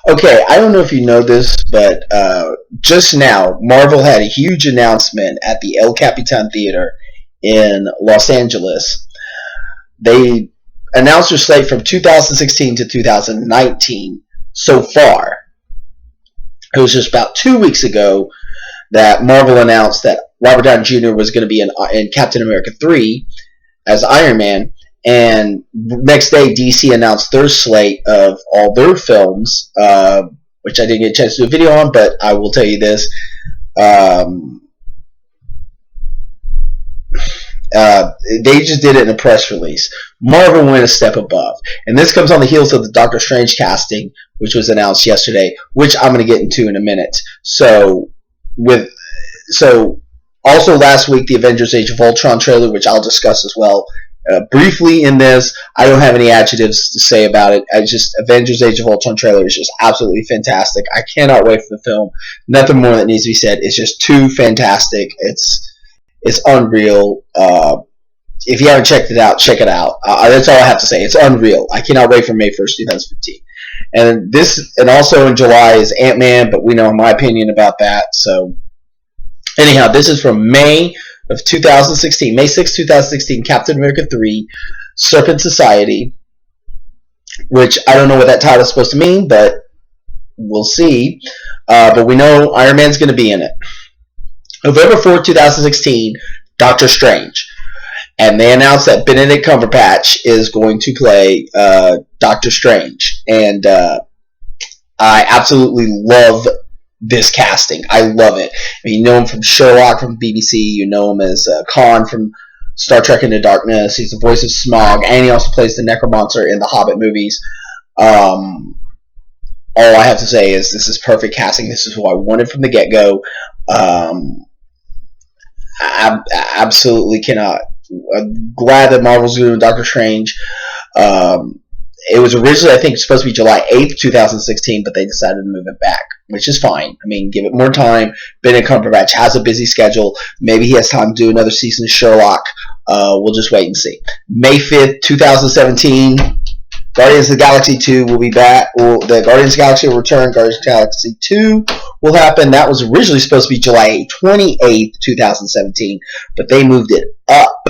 Okay, I don't know if you know this, but just now, Marvel had a huge announcement at the El Capitan Theater in Los Angeles. They announced their slate from 2016 to 2019 so far. It was just about 2 weeks ago that Marvel announced that Robert Downey Jr. was going to be in Captain America 3 as Iron Man. And next day, DC announced their slate of all their films, which I didn't get a chance to do a video on, but I will tell you this. They just did it in a press release. Marvel went a step above. And this comes on the heels of the Doctor Strange casting, which was announced yesterday, which I'm going to get into in a minute. So also last week, the Avengers Age of Ultron trailer, which I'll discuss as well. Briefly in this, I don't have any adjectives to say about it. Avengers Age of Ultron trailer is just absolutely fantastic. I cannot wait for the film. Nothing more that needs to be said. It's just too fantastic. It's unreal. If you haven't checked it out, check it out. That's all I have to say. It's unreal. I cannot wait for May 1st, 2015. And also in July is Ant-Man, but we know my opinion about that. So anyhow, this is from May of 2016, May 6, 2016, Captain America 3, Serpent Society, which I don't know what that title is supposed to mean, but we'll see. But we know Iron Man's going to be in it. November 4, 2016, Doctor Strange. And they announced that Benedict Cumberbatch is going to play Doctor Strange. And I absolutely love this casting. I love it. I mean, you know him from Sherlock from BBC. You know him as Khan from Star Trek Into Darkness. He's the voice of Smaug, and he also plays the Necromancer in the Hobbit movies. All I have to say is this is perfect casting. This is who I wanted from the get-go. I absolutely cannot. I'm glad that Marvel's doing Doctor Strange. It was originally, I think, supposed to be July 8th, 2016, but they decided to move it back, which is fine. I mean, give it more time. Benedict Cumberbatch has a busy schedule. Maybe he has time to do another season of Sherlock. We'll just wait and see. May 5th, 2017, Guardians of the Galaxy 2 will be back. The Guardians of the Galaxy will return. Guardians of the Galaxy 2 will happen. That was originally supposed to be July 28th, 2017, but they moved it up.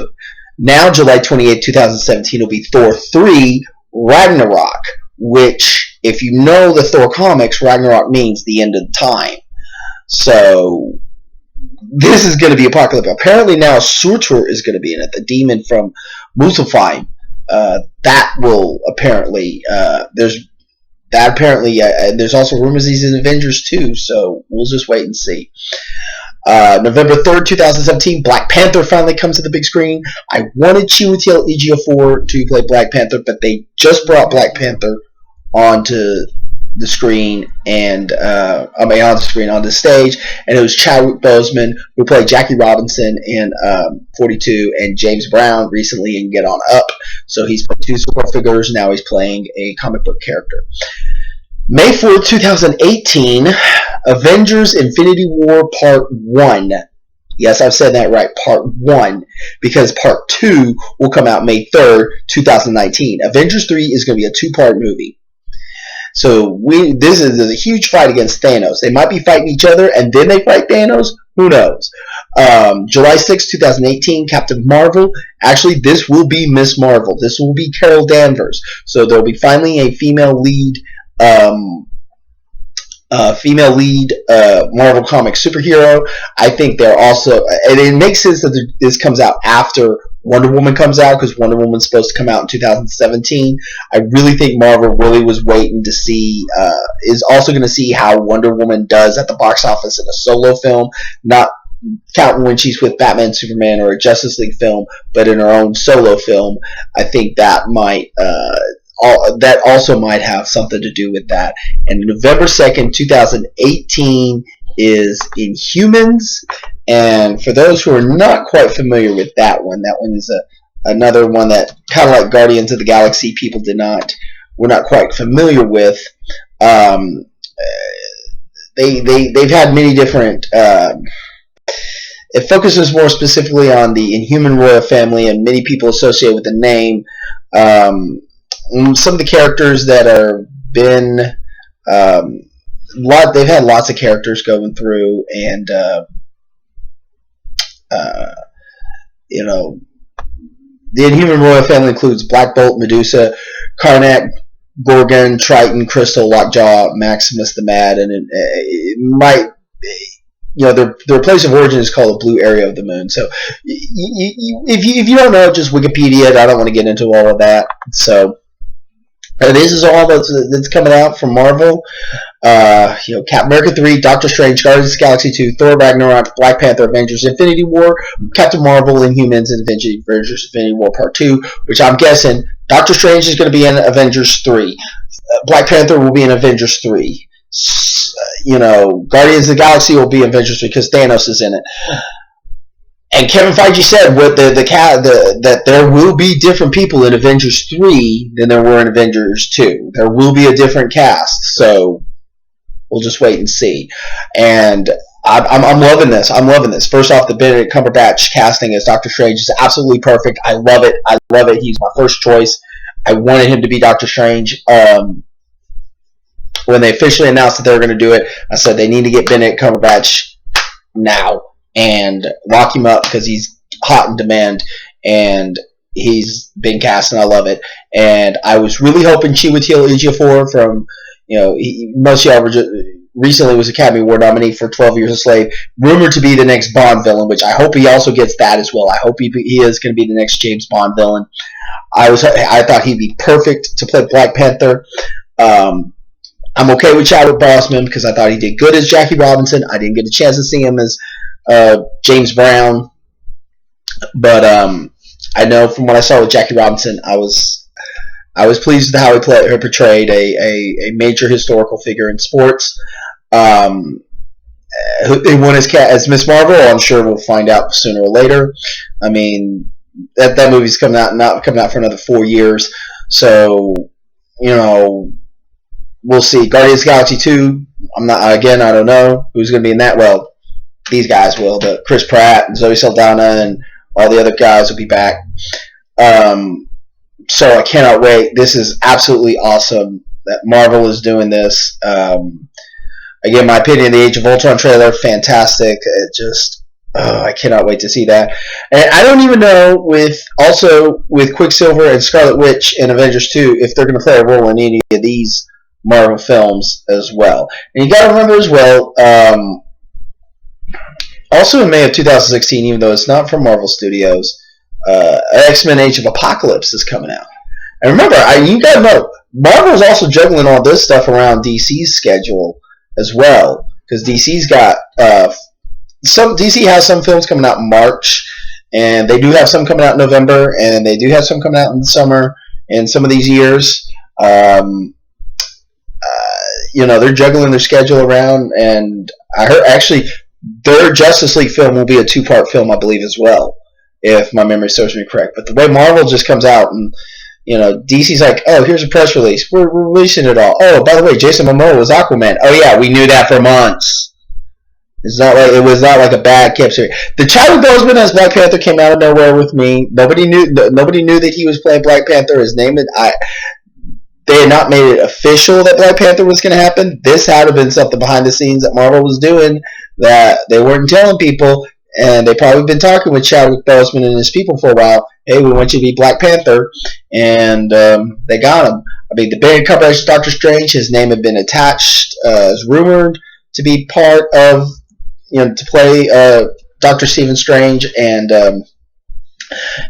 Now, July 28th, 2017 will be Thor 3, Ragnarok, which, if you know the Thor comics, Ragnarok means the end of time. So, this is going to be apocalyptic. Apparently now Surtur is going to be in it, the demon from Muspelheim. That will apparently, there's also rumors he's in Avengers too, so we'll just wait and see. November 3rd, 2017, Black Panther finally comes to the big screen. I wanted Chiwetel Ejiofor to play Black Panther, but they just brought Black Panther onto the screen and onto the stage, and it was Chadwick Boseman who played Jackie Robinson in 42, and James Brown recently in Get On Up. So he's played two support figures. Now he's playing a comic book character. May 4th, 2018, Avengers Infinity War Part 1. Yes, I've said that right, Part 1, because Part 2 will come out May 3rd, 2019. Avengers 3 is going to be a two-part movie. So this is a huge fight against Thanos. They might be fighting each other, and then they fight Thanos. Who knows? July 6, 2018, Captain Marvel. Actually, this will be Miss Marvel. This will be Carol Danvers. So there will be finally a female lead Marvel Comics superhero. I think they're also, and it makes sense that this comes out after Wonder Woman comes out, because Wonder Woman's supposed to come out in 2017. I really think Marvel really was waiting to see, is also going to see how Wonder Woman does at the box office in a solo film, not counting when she's with Batman, Superman, or a Justice League film, but in her own solo film. I think that that also might have something to do with that. And November 2nd, 2018 is Inhumans. And for those who are not quite familiar with that one is another one that, kind of like Guardians of the Galaxy, people were not quite familiar with. They've had many different. It focuses more specifically on the Inhuman royal family and many people associated with the name. Some of the characters that are been They've had lots of characters going through, and uh, you know, the Inhuman Royal Family includes Black Bolt, Medusa, Karnak, Gorgon, Triton, Crystal, Lockjaw, Maximus the Mad, and it might, their place of origin is called the Blue Area of the Moon. So, if you don't know, just Wikipedia. I don't want to get into all of that. So, this is all that's coming out from Marvel. Captain America 3, Doctor Strange, Guardians of the Galaxy 2, Thor Ragnarok, Black Panther, Avengers Infinity War, Captain Marvel, Inhumans, and Avengers Infinity War Part 2, which I'm guessing Doctor Strange is going to be in Avengers 3. Black Panther will be in Avengers 3. Guardians of the Galaxy will be in Avengers 3 because Thanos is in it. And Kevin Fiege said that there will be different people in Avengers 3 than there were in Avengers 2. There will be a different cast, so we'll just wait and see. And I'm loving this. I'm loving this. First off, the Benedict Cumberbatch casting as Doctor Strange is absolutely perfect. I love it. I love it. He's my first choice. I wanted him to be Doctor Strange. When they officially announced that they were going to do it, I said they need to get Benedict Cumberbatch now and lock him up because he's hot in demand, and he's been cast, and I love it. And I was really hoping Chiwetel Ejiofor from, most of y'all recently was Academy Award nominee for 12 Years a Slave, rumored to be the next Bond villain, which I hope he also gets that as well. I hope he is going to be the next James Bond villain. I thought he'd be perfect to play Black Panther. I'm okay with Chadwick Boseman because I thought he did good as Jackie Robinson. I didn't get a chance to see him as James Brown, but I know from what I saw with Jackie Robinson, I was pleased with how he portrayed a major historical figure in sports. He won as Miss Marvel. I'm sure we'll find out sooner or later. I mean, that movie's not coming out for another 4 years, so we'll see. Guardians of the Galaxy 2. I don't know who's going to be in that. Well, these guys will, but Chris Pratt and Zoe Saldana and all the other guys will be back. So I cannot wait. This is absolutely awesome that Marvel is doing this. Again, my opinion, the Age of Ultron trailer, fantastic. I cannot wait to see that. And I don't even know with Quicksilver and Scarlet Witch in Avengers 2 if they're going to play a role in any of these Marvel films as well. And you got to remember as well, also in May of 2016, even though it's not from Marvel Studios, X-Men Age of Apocalypse is coming out. And remember, you got to know, Marvel's also juggling all this stuff around DC's schedule as well, because DC's got DC has some films coming out in March, and they do have some coming out in November, and they do have some coming out in the summer in some of these years. They're juggling their schedule around, and I heard actually their Justice League film will be a 2-part film, I believe, as well, if my memory serves me correct. But the way Marvel just comes out and, DC's like, oh, here's a press release. We're releasing it all. Oh, by the way, Jason Momoa was Aquaman. Oh, yeah, we knew that for months. It was not like a bad kept secret. The Chadwick Boseman as Black Panther came out of nowhere with me. Nobody knew that he was playing Black Panther. They had not made it official that Black Panther was going to happen. This had to have been something behind the scenes that Marvel was doing that they weren't telling people, and they probably been talking with Chadwick Boseman and his people for a while. Hey, we want you to be Black Panther, and they got him. I mean, the Benedict Cumberbatch Doctor Strange, his name had been attached, as rumored to be part of, to play Dr. Stephen Strange, and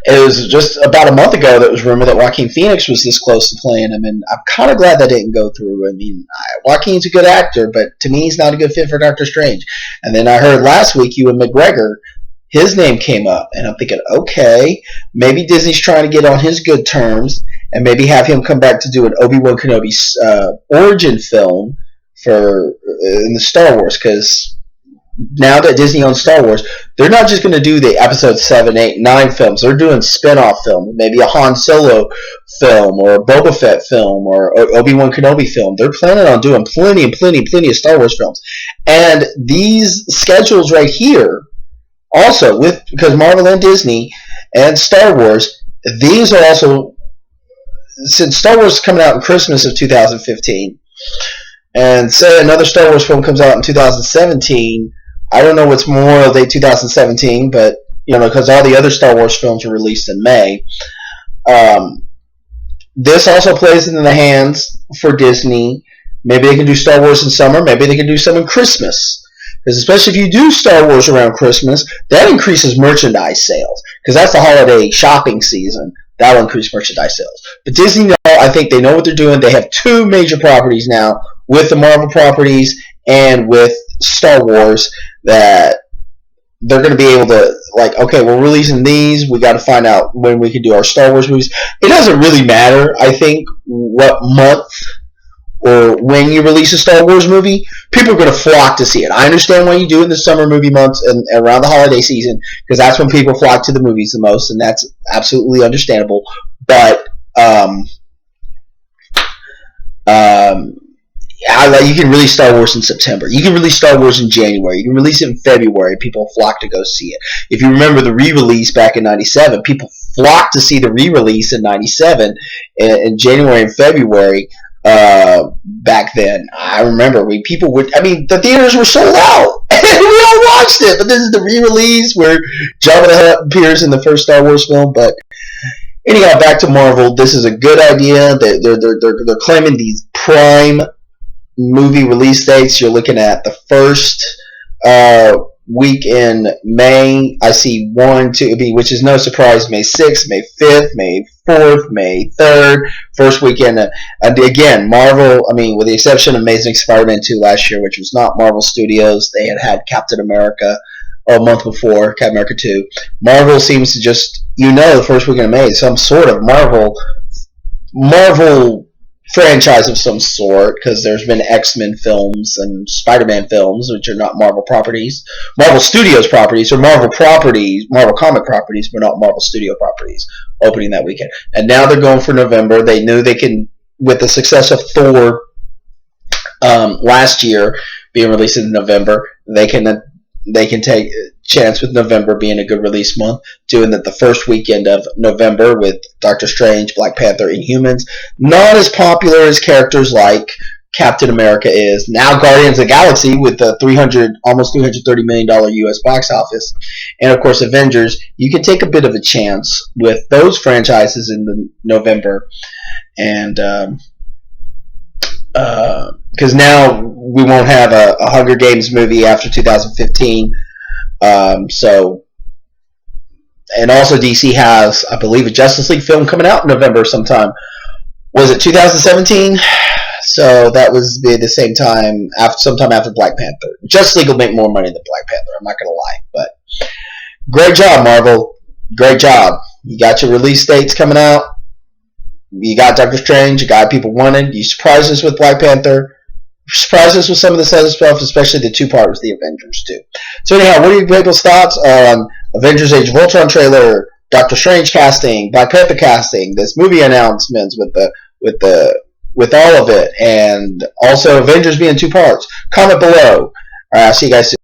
it was just about a month ago that it was rumored that Joaquin Phoenix was this close to playing him, and I'm kind of glad that didn't go through. I mean, Joaquin's a good actor, but to me, he's not a good fit for Doctor Strange. And then I heard last week Ewan McGregor, his name came up, and I'm thinking, okay, maybe Disney's trying to get on his good terms, and maybe have him come back to do an Obi-Wan Kenobi origin film in the Star Wars, because now that Disney owns Star Wars, they're not just going to do the episode 7, 8, 9 films. They're doing spin-off films, maybe a Han Solo film or a Boba Fett film or Obi-Wan Kenobi film. They're planning on doing plenty of Star Wars films. And these schedules right here, also, because Marvel and Disney and Star Wars, these are also, since Star Wars is coming out in Christmas of 2015, And say another Star Wars film comes out in 2017. I don't know what's Memorial Day 2017, but because all the other Star Wars films were released in May. This also plays into the hands for Disney. Maybe they can do Star Wars in summer. Maybe they can do some in Christmas. Because especially if you do Star Wars around Christmas, that increases merchandise sales. Because that's the holiday shopping season. That'll increase merchandise sales. But Disney, I think they know what they're doing. They have two major properties now with the Marvel properties and with Star Wars that they're going to be able to, okay, we're releasing these. We got to find out when we can do our Star Wars movies. It doesn't really matter, I think, what month or when you release a Star Wars movie. People are going to flock to see it. I understand why you do it in the summer movie months and around the holiday season, because that's when people flock to the movies the most, and that's absolutely understandable. But you can release Star Wars in September. You can release Star Wars in January. You can release it in February. People flock to go see it. If you remember the re-release back in '97, people flocked to see the re-release in '97 in January and February. Back then, I remember the theaters were sold out, and we all watched it. But this is the re-release where Jabba the Hutt appears in the first Star Wars film. But anyhow, back to Marvel. This is a good idea. They're claiming these prime movie release dates. You're looking at the first week in May. I see 1, 2, which is no surprise, May 6th, May 5th, May 4th, May 3rd, first weekend. And again, Marvel, with the exception of Amazing Spider-Man 2 last year, which was not Marvel Studios, they had Captain America a month before, Captain America 2. Marvel seems to just, the first weekend of May, some sort of Marvel franchise of some sort, because there's been X-Men films and Spider-Man films, which are not Marvel properties, Marvel Studios properties, or Marvel comic properties, but not Marvel Studio properties, opening that weekend. And now they're going for November. They knew they can, with the success of Thor last year being released in November, they can take a chance with November being a good release month, doing that the first weekend of November with Doctor Strange, Black Panther, Inhumans. Not as popular as characters like Captain America is. Now Guardians of the Galaxy with the almost $330 million U.S. box office. And of course Avengers. You can take a bit of a chance with those franchises in the November. And because now we won't have a Hunger Games movie after 2015. And also DC has, I believe, a Justice League film coming out in November sometime. Was it 2017? So that was the same time, sometime after Black Panther. Justice League will make more money than Black Panther, I'm not going to lie. But great job, Marvel. Great job. You got your release dates coming out. You got Doctor Strange. You got people wanted. You surprised us with Black Panther. Surprised us with some of this other stuff, especially the two-part with the Avengers, too. So anyhow, what are your people's thoughts on Avengers Age of Ultron trailer, Doctor Strange casting, Black Panther casting, this movie announcements with all of it, and also Avengers being two parts? Comment below. All right, I'll see you guys soon.